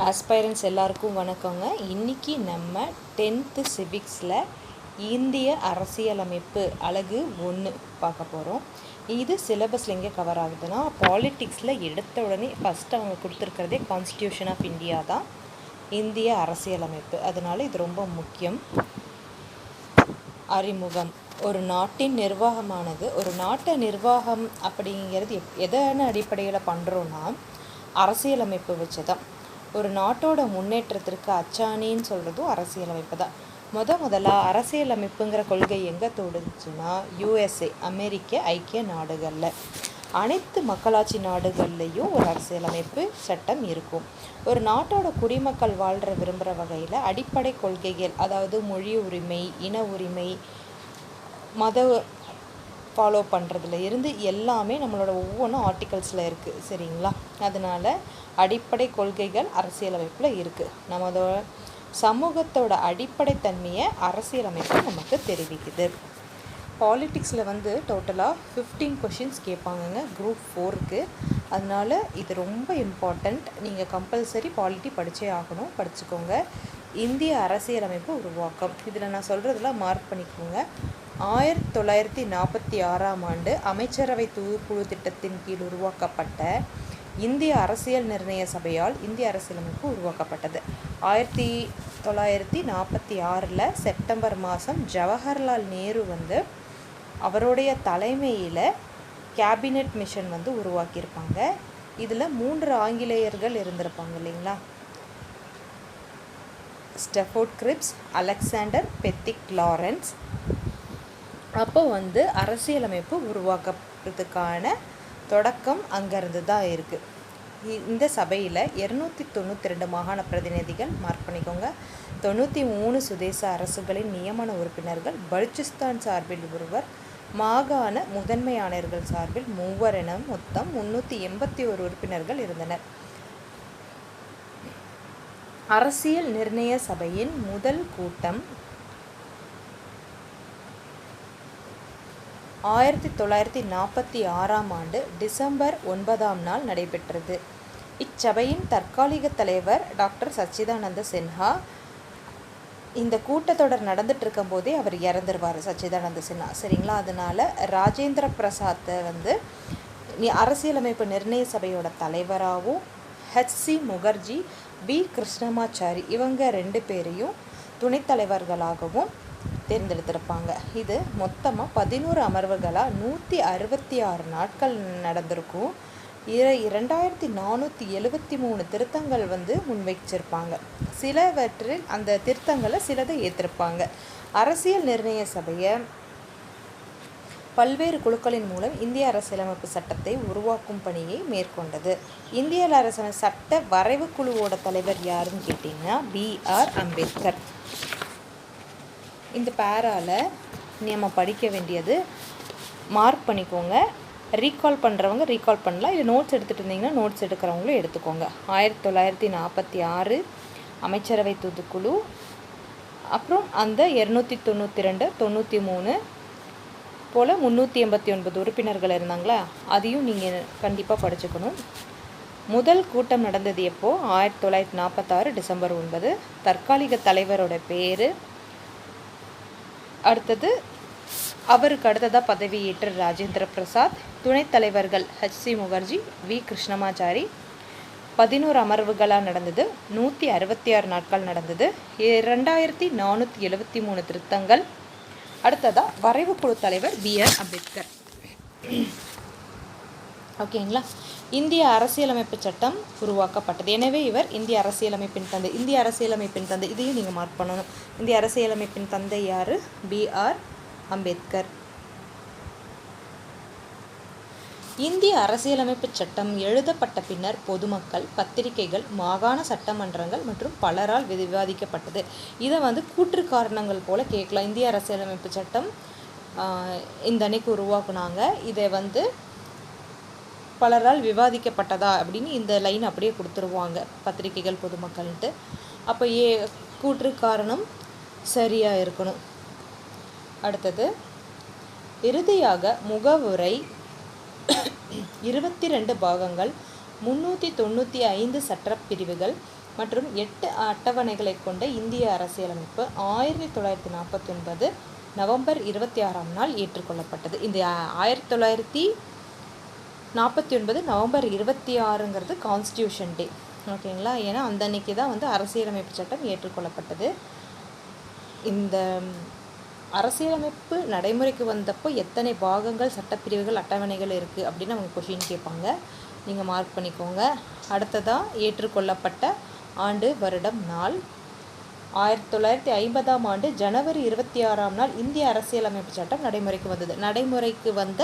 ஆஸ்பைரன்ஸ் எல்லாருக்கும் வணக்கங்க. இன்றைக்கி நம்ம 10th சிவிக்ஸில் இந்திய அரசியலமைப்பு அலகு 1 பார்க்க போகிறோம். இது சிலபஸில் எங்கே கவர் ஆகுதுன்னா, பாலிட்டிக்ஸில் எடுத்த உடனே ஃபஸ்ட்டு அவங்க கொடுத்துருக்கிறதே கான்ஸ்டியூஷன் ஆஃப் இந்தியா தான் இந்திய அரசியலமைப்பு. அதனால் இது ரொம்ப முக்கியம். அறிமுகம். ஒரு நாட்டின் நிர்வாகமானது, ஒரு நாட்டை நிர்வாகம் அப்படிங்கிறது எதன அடிப்படையில் பண்ணுறோன்னா, அரசியலமைப்பு வச்சு தான். ஒரு நாட்டோட முன்னேற்றத்திற்கு அச்சாணின்னு சொல்கிறதும் அரசியலமைப்பு தான். முதலாக அரசியலமைப்புங்கிற கொள்கை எங்கே தோடுச்சுன்னா, USA அமெரிக்க ஐக்கிய நாடுகளில். அனைத்து மக்களாட்சி நாடுகள்லேயும் ஒரு அரசியலமைப்பு சட்டம் இருக்கும். ஒரு நாட்டோட குடிமக்கள் வாழ்கிற விரும்புகிற வகையில் அடிப்படை கொள்கைகள், அதாவது மொழி உரிமை, இன உரிமை, மத ஃபாலோ பண்ணுறதுல இருந்து எல்லாமே நம்மளோட ஒவ்வொன்றும் ஆர்டிகல்ஸில் இருக்குது. சரிங்களா? அதனால் அடிப்படை கொள்கைகள் அரசியலமைப்பில் இருக்குது. நம்மளோட சமூகத்தோட அடிப்படை தன்மையை அரசியலமைப்பு நமக்கு தெரிவிக்குது. பாலிட்டிக்ஸில் டோட்டலாக 15 கொஷின்ஸ் கேட்பாங்கங்க குரூப் 4க்கு. அதனால் இது ரொம்ப இம்பார்ட்டண்ட். நீங்கள் கம்பல்சரி பாலிட்டி படித்தே ஆகணும். படிச்சுக்கோங்க. இந்திய அரசியலமைப்பு உருவாக்கம், இதில் நான் சொல்கிறதெல்லாம் மார்க் பண்ணிக்கோங்க. 1946ஆம் ஆண்டு அமைச்சரவை குழு திட்டத்தின் கீழ் உருவாக்கப்பட்ட இந்திய அரசியல் நிர்ணய சபையால் இந்திய அரசியலமைப்பு உருவாக்கப்பட்டது. 1946 செப்டம்பர் மாதம் ஜவஹர்லால் நேரு அவருடைய தலைமையில் கேபினெட் மிஷன் உருவாக்கியிருப்பாங்க. இதில் 3 ஆங்கிலேயர்கள் இருந்திருப்பாங்க இல்லைங்களா? ஸ்டெஃபோர்ட் கிரிப்ஸ், அலெக்சாண்டர் பெத்திக் லாரன்ஸ். அப்போ அரசியலமைப்பு உருவாக்குறதுக்கான தொடக்கம் அங்கேருந்து தான் இருக்குது. இந்த சபையில் 292 மாகாண பிரதிநிதிகள், மார்க் பண்ணிக்கோங்க. 93 சுதேச அரசுகளின் நியமன உறுப்பினர்கள், பலுச்சிஸ்தான் சார்பில் ஒருவர், மாகாண முதன்மை ஆணையர்கள் சார்பில் 3 என மொத்தம் 381 உறுப்பினர்கள் இருந்தனர். அரசியல் நிர்ணய சபையின் முதல் கூட்டம் 1946ஆம் ஆண்டு டிசம்பர் 9ஆம் நாள் நடைபெற்றது. இச்சபையின் தற்காலிக தலைவர் டாக்டர் சச்சிதானந்த சின்ஹா. இந்த கூட்டத்தொடர் நடந்துட்டு இருக்கும் போதே அவர் இறந்துருவார், சச்சிதானந்த சின்ஹா. சரிங்களா? அதனால் ராஜேந்திர பிரசாத்தை அரசியலமைப்பு நிர்ணய சபையோட தலைவராகவும், HC முகர்ஜி, B கிருஷ்ணமாச்சாரி இவங்க 2 பேரையும் துணைத் தலைவர்களாகவும் தேர்ந்தெடுத்திருப்பாங்க. இது மொத்தமாக 11 அமர்வுகளாக 166 நாட்கள் நடந்திருக்கும். 2473 திருத்தங்கள் முன்வைச்சிருப்பாங்க. சிலவற்றில் அந்த திருத்தங்களை சிலதை ஏற்றிருப்பாங்க. அரசியல் நிர்ணய சபையை பல்வேறு குழுக்களின் மூலம் இந்திய அரசியலமைப்பு சட்டத்தை உருவாக்கும் பணியை மேற்கொண்டது. இந்திய அரசியல் சட்ட வரைவு குழுவோட தலைவர் யாருன்னு கேட்டிங்கன்னா BR அம்பேத்கர். இந்த பேரால் நம்ம படிக்க வேண்டியது மார்க் பண்ணிக்கோங்க. ரீகால் பண்ணுறவங்க ரீகால் பண்ணலாம். இல்லை நோட்ஸ் எடுத்துகிட்டு இருந்தீங்கன்னா நோட்ஸ் எடுக்கிறவங்களும் எடுத்துக்கோங்க. 1946 அமைச்சரவை தூதுக்குழு, அப்புறம் அந்த 292, 93 போல் 389 உறுப்பினர்கள் இருந்தாங்களா, அதையும் நீங்கள் கண்டிப்பாக படிச்சுக்கணும். முதல் கூட்டம் நடந்தது எப்போ? 1946 டிசம்பர் 9. தற்காலிக தலைவரோட பேர். அடுத்தது அவருக்கு அடுத்ததாக பதவியேற்ற ராஜேந்திர பிரசாத். துணைத் தலைவர்கள் HC முகர்ஜி, V கிருஷ்ணமாச்சாரி. 11 அமர்வுகளாக நடந்தது. 166 நாட்கள் நடந்தது. 2473 திருத்தங்கள். அடுத்ததாக வரைவு குழு தலைவர் BR அம்பேத்கர். ஓகேங்களா? இந்திய அரசியலமைப்பு சட்டம் உருவாக்கப்பட்டது. எனவே இவர் இந்திய அரசியலமைப்பின் தந்தை. இந்திய அரசியலமைப்பின் தந்தை, இதையும் நீங்கள் மார்க் பண்ணணும். இந்திய அரசியலமைப்பின் தந்தை யார்? BR அம்பேத்கர். இந்திய அரசியலமைப்பு சட்டம் எழுதப்பட்ட பின்னர் பொதுமக்கள், பத்திரிகைகள், மாகாண சட்டமன்றங்கள் மற்றும் பலரால் விவாதிக்கப்பட்டது. இதை கூற்று காரணங்கள் போல கேட்கலாம். இந்திய அரசியலமைப்பு சட்டம் இந்த அன்னைக்கு உருவாக்குனாங்க, இதை பலரால் விவாதிக்கப்பட்டதா அப்படின்னு இந்த லைன் அப்படியே கொடுத்துருவாங்க, பத்திரிகைகள், பொதுமக்கள்ன்ட்டு. அப்போ கூற்று காரணம் சரியாக இருக்கணும். அடுத்தது இறுதியாக முகவுரை 22 பாகங்கள், 395 சட்டப்பிரிவுகள், மற்றும் 8 அட்டவணைகளை கொண்ட இந்திய அரசியலமைப்பு 1949 நவம்பர் 26ஆம் நாள் ஏற்றுக்கொள்ளப்பட்டது. இந்த 1949 நவம்பர் 26ங்கிறது கான்ஸ்டியூஷன் டே, ஓகேங்களா? ஏன்னா அந்த அன்னைக்கு தான் வந்து அரசியலமைப்பு சட்டம் ஏற்றுக்கொள்ளப்பட்டது. இந்த அரசியலமைப்பு நடைமுறைக்கு வந்தப்போ எத்தனை பாகங்கள், சட்டப்பிரிவுகள், அட்டவணைகள் இருக்குது அப்படின்னு அவங்க கொஷின் கேட்பாங்க. நீங்கள் மார்க் பண்ணிக்கோங்க. அடுத்ததாக ஏற்றுக்கொள்ளப்பட்ட ஆண்டு, வருடம், நாள் 1950ஆம் ஆண்டு ஜனவரி 26ஆம் நாள் இந்திய அரசியலமைப்பு சட்டம் நடைமுறைக்கு வந்தது. நடைமுறைக்கு வந்த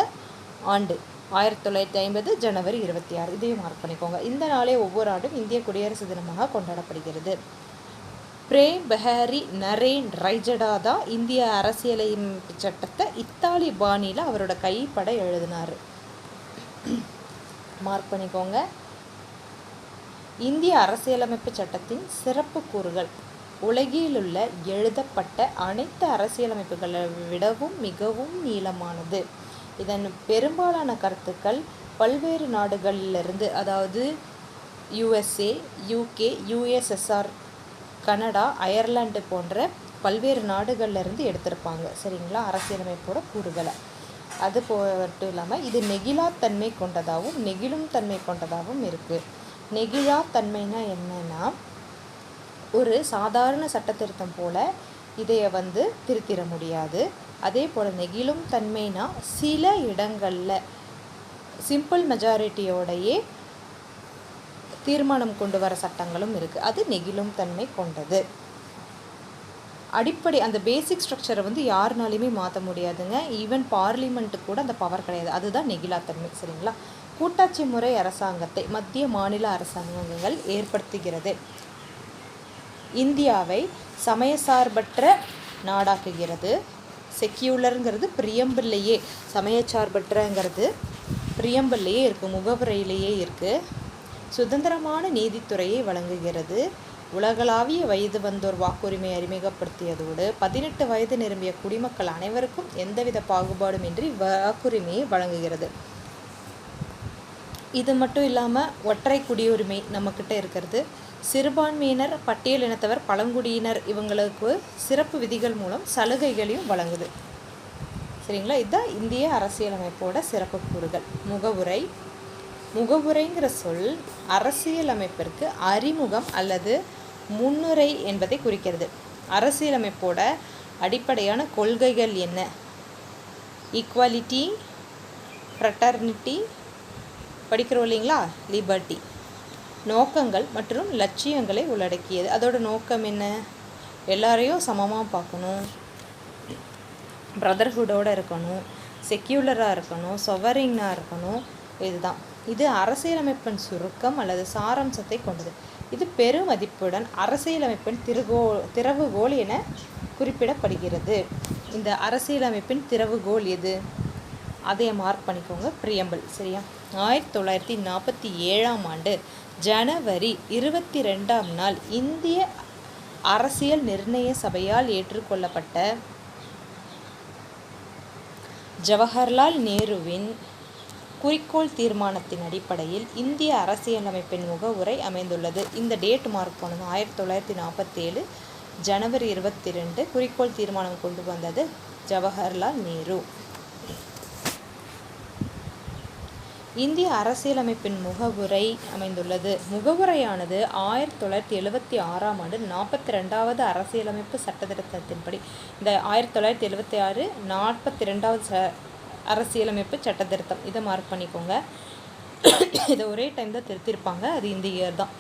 ஆண்டு 1950 ஜனவரி 26. இதையும் மார்க் பண்ணிக்கோங்க. இந்த நாளே ஒவ்வொரு ஆண்டும் இந்திய குடியரசு தினமாக கொண்டாடப்படுகிறது. பிரேம் பெஹாரி நரேன் ரைஜடா தான் இந்திய அரசியலமைப்பு சட்டத்தை இத்தாலி பாணியில் அவரோட கைப்பட எழுதினார். மார்க் பண்ணிக்கோங்க. இந்திய அரசியலமைப்பு சட்டத்தின் சிறப்பு கூறுகள். உலகிலுள்ள எழுதப்பட்ட அனைத்து அரசியலமைப்புகளை விடவும் மிகவும் நீளமானது. இதன் பெரும்பாலான கருத்துக்கள் பல்வேறு நாடுகளிலிருந்து, அதாவது USA, UK, USSR, Canada, Ireland போன்ற பல்வேறு நாடுகள்லேருந்து எடுத்திருப்பாங்க. சரிங்களா? அரசியலமைப்போட கூறுகளை. அது மட்டும் இல்லாமல் இது நெகிழாத்தன்மை கொண்டதாகவும் நெகிழும் தன்மை கொண்டதாகவும் இருக்குது. நெகிழாத்தன்மைனா என்னன்னா, ஒரு சாதாரண சட்டத்திருத்தம் போல் இதையை வந்து திருத்திட முடியாது. அதே போல் நெகிழும் தன்மைனா சில இடங்களில் சிம்பிள் மெஜாரிட்டியோடையே தீர்மானம் கொண்டு வர சட்டங்களும் இருக்குது. அது நெகிழும் தன்மை கொண்டது. அடிப்படை அந்த பேசிக் ஸ்ட்ரக்சரை வந்து யாருனாலையுமே மாற்ற முடியாதுங்க. ஈவன் பார்லிமெண்ட்டுக்கு கூட அந்த பவர் கிடையாது. அதுதான் நெகிழாத்தன்மை. சரிங்களா? கூட்டாட்சி முறை அரசாங்கத்தை மத்திய மாநில அரசாங்கங்கள் ஏற்படுத்துகிறது. இந்தியாவை சமயசார்பற்ற நாடாக்குகிறது. செக்யூலருங்கிறது பிரியம்பிள்ளையே, சமயச்சார்பற்றங்கிறது பிரியம்பிள்ளையே இருக்குது, முகவுரையிலேயே இருக்குது. சுதந்திரமான நீதித்துறையை வழங்குகிறது. உலகளாவிய வயது வந்தோர் வாக்குரிமை அறிமுகப்படுத்தியதோடு 18 வயது நிரம்பிய குடிமக்கள் அனைவருக்கும் எந்தவித பாகுபாடுமின்றி வாக்குரிமையை வழங்குகிறது. இது மட்டும் இல்லாமல் ஒற்றை குடியுரிமை நம்மக்கிட்ட இருக்கிறது. சிறுபான்மையினர், பட்டியலினத்தவர், பழங்குடியினர் இவங்களுக்கு சிறப்பு விதிகள் மூலம் சலுகைகளையும் வழங்குது. சரிங்களா? இதுதான் இந்திய அரசியலமைப்போட சிறப்பு கூறுகள். முகவுரை. முகவுரைங்கிற சொல் அரசியலமைப்பிற்கு அறிமுகம் அல்லது முன்னுரை என்பதை குறிக்கிறது. அரசியலமைப்போட அடிப்படையான கொள்கைகள் என்ன? ஈக்குவாலிட்டி, ஃப்ரெட்டர்னிட்டி, படிக்கிறோம் இல்லைங்களா, லிபர்ட்டி. நோக்கங்கள் மற்றும் லட்சியங்களை உள்ளடக்கியது. அதோட நோக்கம் என்ன? எல்லாரையும் சமமாக பார்க்கணும், பிரதர்ஹுட்டோடு இருக்கணும், செக்யூலராக இருக்கணும், சொவரினாக இருக்கணும். இதுதான். இது அரசியலமைப்பின் சுருக்கம் அல்லது சாராம்சத்தை கொண்டது. இது பெருமதிப்புடன் அரசியலமைப்பின் திறவுகோல் என குறிப்பிடப்படுகிறது. இந்த அரசியலமைப்பின் திறவுகோல் எது? அதை மார்க் பண்ணிக்கோங்க. பிரியம்பிள். சரியா? 1947ஆம் ஆண்டு ஜனவரி 22ஆம் நாள் இந்திய அரசியல் நிர்ணய சபையால் ஏற்றுக்கொள்ளப்பட்ட ஜவஹர்லால் நேருவின் குறிக்கோள் தீர்மானத்தின் அடிப்படையில் இந்திய அரசியலமைப்பின் முகவுரை அமைந்துள்ளது. இந்த டேட் மார்க் பண்ணணும். 1947 ஜனவரி 22 குறிக்கோள் தீர்மானம் கொண்டு வந்தது ஜவஹர்லால் நேரு. இந்திய அரசியலமைப்பின் முகவுரை அமைந்துள்ளது. முகவுரையானது 1976ஆம் ஆண்டு 42வது அரசியலமைப்பு சட்டத்திருத்தத்தின்படி, இந்த 1976 42வது அரசியலமைப்பு சட்டத்திருத்தம், இதை மார்க் பண்ணிக்கோங்க. இதை ஒரே டைம் தான் திருத்திருப்பாங்க. அது இந்த இயர் தான்.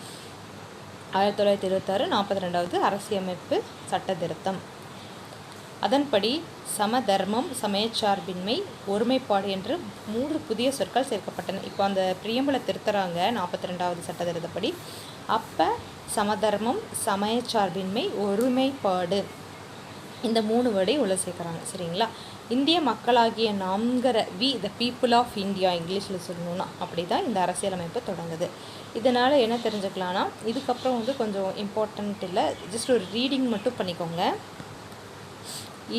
1976 42வது அரசியலமைப்பு சட்டத்திருத்தம். அதன்படி சமதர்மம், சமயச்சார்பின்மை, ஒருமைப்பாடு என்று 3 புதிய சொற்கள் சேர்க்கப்பட்டன. இப்போ அந்த பிரியம்பளை திருத்துறாங்க 42வது சட்டத்திருத்தப்படி. அப்போ சமதர்மம், சமயச்சார்பின்மை, ஒருமைப்பாடு இந்த 3 வேர்டையும் உள்ள சேர்க்குறாங்க. சரிங்களா? இந்திய மக்களாகிய நாம்கிற we the people of India, இங்கிலீஷில் சொல்லணும்னா அப்படி தான் இந்த அரசியலமைப்பு தொடங்குது. இதனால் என்ன தெரிஞ்சுக்கலான்னா, இதுக்கப்புறம் வந்து கொஞ்சம் இம்பார்ட்டண்ட் இல்லை, ஜஸ்ட் ஒரு ரீடிங் மட்டும் பண்ணிக்கோங்க.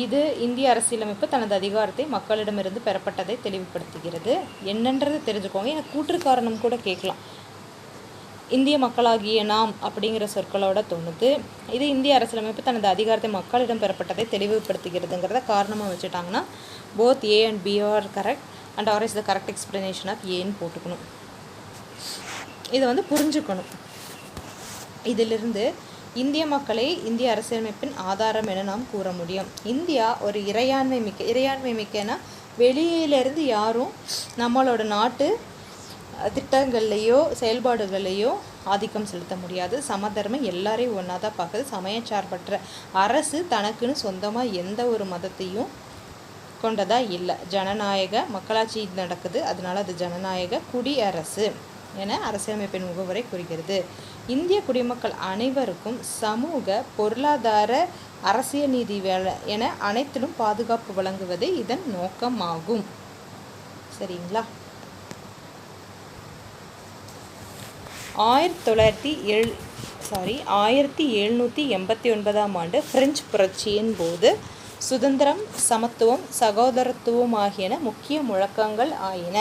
இது இந்திய அரசியலமைப்பு தனது அதிகாரத்தை மக்களிடமிருந்து பெறப்பட்டதை தெளிவுபடுத்துகிறது. என்னன்றது தெரிஞ்சுக்கோங்க. எனக்கு கூற்று காரணம் கூட கேட்கலாம். இந்திய மக்களாகிய நாம் அப்படிங்கிற சொற்களோட தோணுது. இது இந்திய அரசியலமைப்பு தனது அதிகாரத்தை மக்களிடம் பெறப்பட்டதை தெளிவுபடுத்துகிறதுங்கிறத காரணமாக வச்சுட்டாங்கன்னா both A and B are correct and R is the correct explanation of ஏன்னு போட்டுக்கணும். இதை புரிஞ்சுக்கணும். இதிலிருந்து இந்திய மக்களை இந்திய அரசியலமைப்பின் ஆதாரம் என நாம் கூற முடியும். இந்தியா ஒரு இறையாண்மை மிக்கனா வெளியிலேருந்து யாரும் நம்மளோட நாட்டு திட்டங்கள்லையோ செயல்பாடுகள்லையோ ஆதிக்கம் செலுத்த முடியாது. சமதர்மம் எல்லாரையும் ஒன்றா தான் பார்க்குது. சமயச்சார்பற்ற அரசு தனக்குன்னு சொந்தமாக எந்த ஒரு மதத்தையும் கொண்டதா இல்லை. ஜனநாயக மக்களாட்சி நடக்குது. அதனால அது ஜனநாயக குடியரசு என அரசியலமைப்பின் முகவரை கூறுகிறது. இந்திய குடிமக்கள் அனைவருக்கும் சமூக பொருளாதார அரசியல் நீதி வேலை என அனைத்திலும் பாதுகாப்பு வழங்குவது இதன் நோக்கமாகும். சரிங்களா? 1789 ஆண்டு பிரெஞ்சு புரட்சியின் போது சுதந்திரம், சமத்துவம், சகோதரத்துவம் ஆகியன முக்கிய முழக்கங்கள் ஆயின.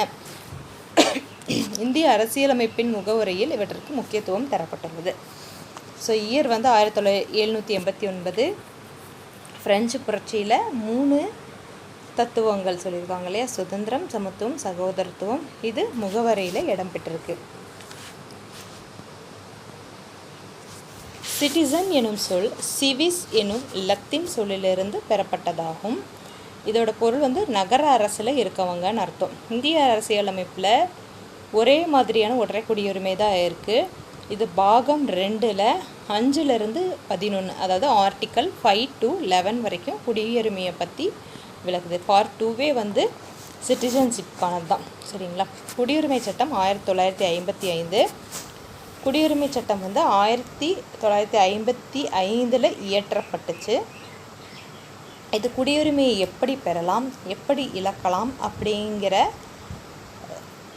இந்திய அரசியலமைப்பின் முகவுரையில் இவற்றிற்கு முக்கியத்துவம் தரப்பட்டுள்ளது. So year 1789. பிரெஞ்சு புரட்சியில் 3 தத்துவங்கள் சொல்லியிருக்காங்க இல்லையா? சுதந்திரம், சமத்துவம், சகோதரத்துவம். இது முகவரையில் இடம்பெற்றிருக்கு. சிட்டிசன் எனும் சொல் சிவிஸ் எனும் லத்தீன் சொல்லிலிருந்து பெறப்பட்டதாகும். இதோட பொருள் நகர அரசில் இருக்கவங்கன்னு அர்த்தம். இந்திய அரசியலமைப்பில் ஒரே மாதிரியான ஒற்றை குடியுரிமை தான் இருக்குது. இது பாகம் 2ல் 5-11, அதாவது ஆர்டிக்கல் 5 to 11 வரைக்கும் குடியுரிமையை பற்றி விளக்குது. பார்ட் 2வே சிட்டிசன்ஷிப்கானது தான். சரிங்களா? குடியுரிமை சட்டம் 1955. குடியுரிமை சட்டம் 1955 இயற்றப்பட்டுச்சு. இது குடியுரிமையை எப்படி பெறலாம், எப்படி இழக்கலாம் அப்படிங்கிற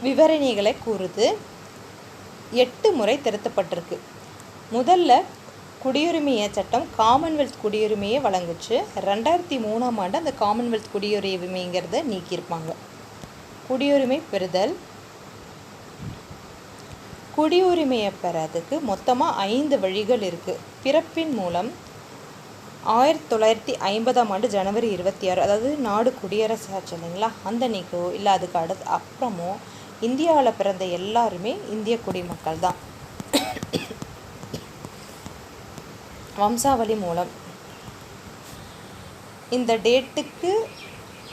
விவரணைகளை கூறுது. 8 முறை திருத்தப்பட்டிருக்கு. முதல்ல குடியுரிமைய சட்டம் காமன்வெல்த் குடியுரிமையை வழங்குச்சு. 2003ஆம் ஆண்டு அந்த காமன்வெல்த் குடியுரிமைங்கிறத நீக்கியிருப்பாங்க. குடியுரிமை பெறுதல். குடியுரிமையை பெறதுக்கு மொத்தமாக 5 வழிகள் இருக்குது. பிறப்பின் மூலம் 1950ஆம் ஆண்டு ஜனவரி 26, அதாவது நாடு குடியரசு ஆச்சு இல்லைங்களா, அந்த அன்னைக்கோ இல்லை அதுக்கு அப்புறமோ இந்தியாவில் பிறந்த எல்லாருமே இந்திய குடிமக்கள் தான். வம்சாவளி மூலம் இந்த டேட்டுக்கு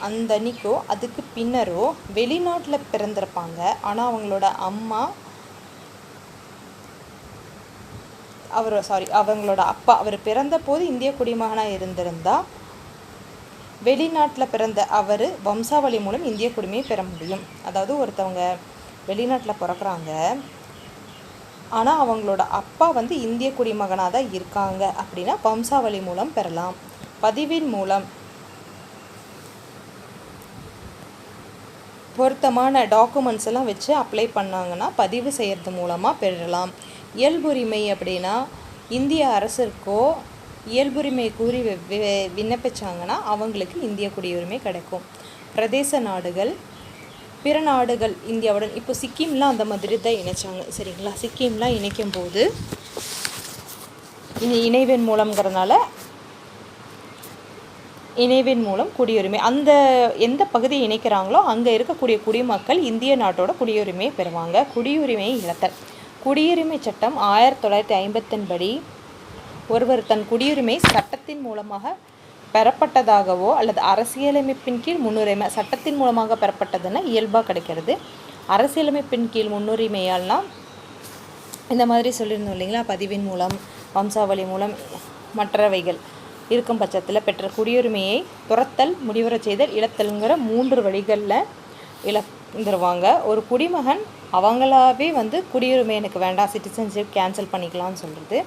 அந்த அன்னைக்கோ அதுக்கு பின்னரோ வெளிநாட்டில் பிறந்திருப்பாங்க. ஆனால் அவங்களோட அம்மா அவங்களோட அப்பா பிறந்த போது இந்திய குடிமகனாக இருந்திருந்தால் வெளிநாட்டில் பிறந்த அவர் வம்சாவளி மூலம் இந்திய குடிமையை பெற முடியும். அதாவது ஒருத்தவங்க வெளிநாட்டில் பிறக்கிறாங்க, ஆனால் அவங்களோட அப்பா இந்திய குடிமகனாக தான் இருக்காங்க அப்படின்னா வம்சாவளி மூலம் பெறலாம். பதிவின் மூலம் பொருத்தமான டாக்குமெண்ட்ஸ் எல்லாம் வச்சு அப்ளை பண்ணாங்கன்னா பதிவு செய்கிறது மூலமாக பெறலாம். இயல்புரிமை அப்படின்னா இந்திய அரசிற்கோ இயல்புரிமை கூறி விண்ணப்பிச்சாங்கன்னா அவங்களுக்கு இந்திய குடியுரிமை கிடைக்கும். பிரதேச நாடுகள், பிற நாடுகள் இந்தியாவுடன், இப்போ சிக்கிம்லாம் அந்த மாதிரி தான் இணைச்சாங்க. சரிங்களா? சிக்கிம்லாம் இணைக்கும் போது இணைவின் மூலம்ங்கிறதுனால இணைவின் மூலம் குடியுரிமை, அந்த எந்த பகுதியை இணைக்கிறாங்களோ அங்கே இருக்கக்கூடிய குடிமக்கள் இந்திய நாட்டோட குடியுரிமையை பெறுவாங்க. குடியுரிமையை இழத்தல். குடியுரிமை சட்டம் 1950 படி ஒருவர் தன் குடியுரிமை சட்டத்தின் மூலமாக பெறப்பட்டதாகவோ அல்லது அரசியலமைப்பின் கீழ் முன்னுரிமை, சட்டத்தின் மூலமாக பெறப்பட்டதுன்னா இயல்பாக கிடைக்கிறது. அரசியலமைப்பின் கீழ் முன்னுரிமையால்னா இந்த மாதிரி சொல்லியிருந்தோம் இல்லைங்களா, பதிவின் மூலம், வம்சாவளி மூலம், மற்றவைகள் இருக்கும் பட்சத்தில் பெற்ற குடியுரிமையை துரத்தல், முடிவுறச் செய்தல், இழத்தல்ங்கிற 3 வழிகளில் இழந்துருவாங்க. ஒரு குடிமகன் அவங்களாவே குடியுரிமை எனக்கு வேண்டாம், சிட்டிசன்ஷிப் கேன்சல் பண்ணிக்கலாம்னு சொல்கிறது.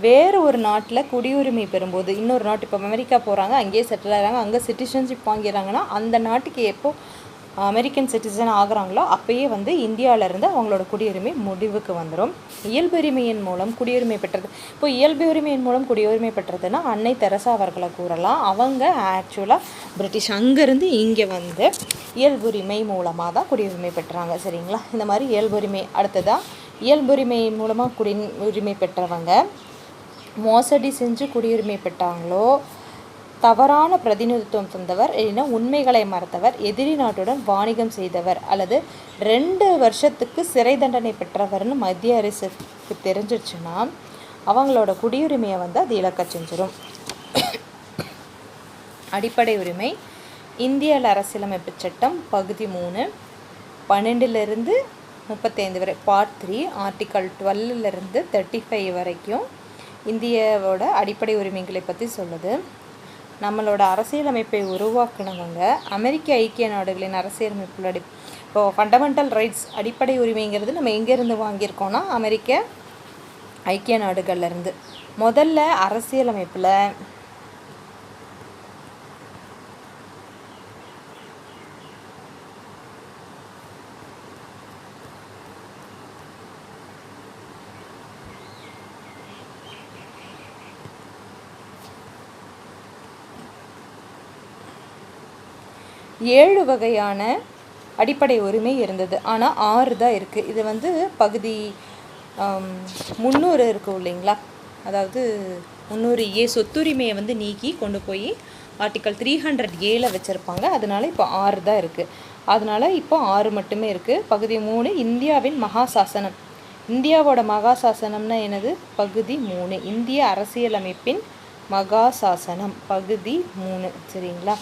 வேறு ஒரு நாட்டில் குடியுரிமை பெறும்போது, இன்னொரு நாட்டு, இப்போ அமெரிக்கா போகிறாங்க, அங்கேயே செட்டில் ஆகிறாங்க, அங்கே சிட்டிசன்ஷிப் வாங்கிடுறாங்கன்னா அந்த நாட்டுக்கு எப்போ அமெரிக்கன் சிட்டிசன் ஆகுறாங்களோ அப்போயே இந்தியாவிலேருந்து அவங்களோட குடியுரிமை முடிவுக்கு வந்துடும். இயல்புரிமையின் மூலம் குடியுரிமை பெற்றது. இப்போ இயல்புரிமையின் மூலம் குடியுரிமை பெற்றதுன்னா அன்னை தெரசா அவர்களை கூறலாம். அவங்க ஆக்சுவலாக பிரிட்டிஷ், அங்கேருந்து இங்கே இயல்புரிமை மூலமாக தான் குடியுரிமை பெற்றாங்க. சரிங்களா? இந்த மாதிரி இயல்புரிமை. அடுத்ததாக இயல்புரிமை மூலமாக குடியுரிமை பெற்றவங்க மோசடி செஞ்சு குடியுரிமை பெற்றாங்களோ, தவறான பிரதிநிதித்துவம் தந்தவர், இல்லைன்னா உண்மைகளை மறைத்தவர், எதிரி நாட்டுடன் வாணிகம் செய்தவர், அல்லது 2 வருஷத்துக்கு சிறை தண்டனை பெற்றவர்னு மத்திய அரசுக்கு தெரிஞ்சிருச்சுன்னா அவங்களோட குடியுரிமையை வந்து அது இழக்க செஞ்சிடும். அடிப்படை உரிமை இந்திய அரசியலமைப்பு சட்டம் பகுதி 3 12லிருந்து 35 வரை பார்ட் 3 ஆர்டிக்கல் 12லிருந்து 35 வரைக்கும் இந்தியாவோட அடிப்படை உரிமைகளை பற்றி சொல்லுது. நம்மளோட அரசியலமைப்பை உருவாக்குனவங்க அமெரிக்க ஐக்கிய நாடுகளின் அரசியலமைப்பு இப்போது ஃபண்டமெண்டல் ரைட்ஸ் அடிப்படை உரிமைங்கிறது நம்ம எங்கேருந்து வாங்கியிருக்கோன்னா அமெரிக்க ஐக்கிய நாடுகள்லேருந்து. முதல்ல அரசியலமைப்பில் ஏழு வகையான அடிப்படை உரிமை இருந்தது. ஆனால் 6 தான் இருக்குது. இது வந்து பகுதி 300 இருக்கும் இல்லைங்களா, அதாவது 300A சொத்துரிமையை வந்து நீக்கி கொண்டு போய் ஆர்டிக்கல் 300Aல வச்சுருப்பாங்க. அதனால இப்போ 6 தான் இருக்குது. அதனால இப்போ 6 மட்டுமே இருக்குது. பகுதி 3 இந்தியாவின் மகாசாசனம். இந்தியாவோட மகாசாசனம்னா என்னது? பகுதி 3 இந்திய அரசியலமைப்பின் மகாசாசனம் பகுதி 3. சரிங்களா?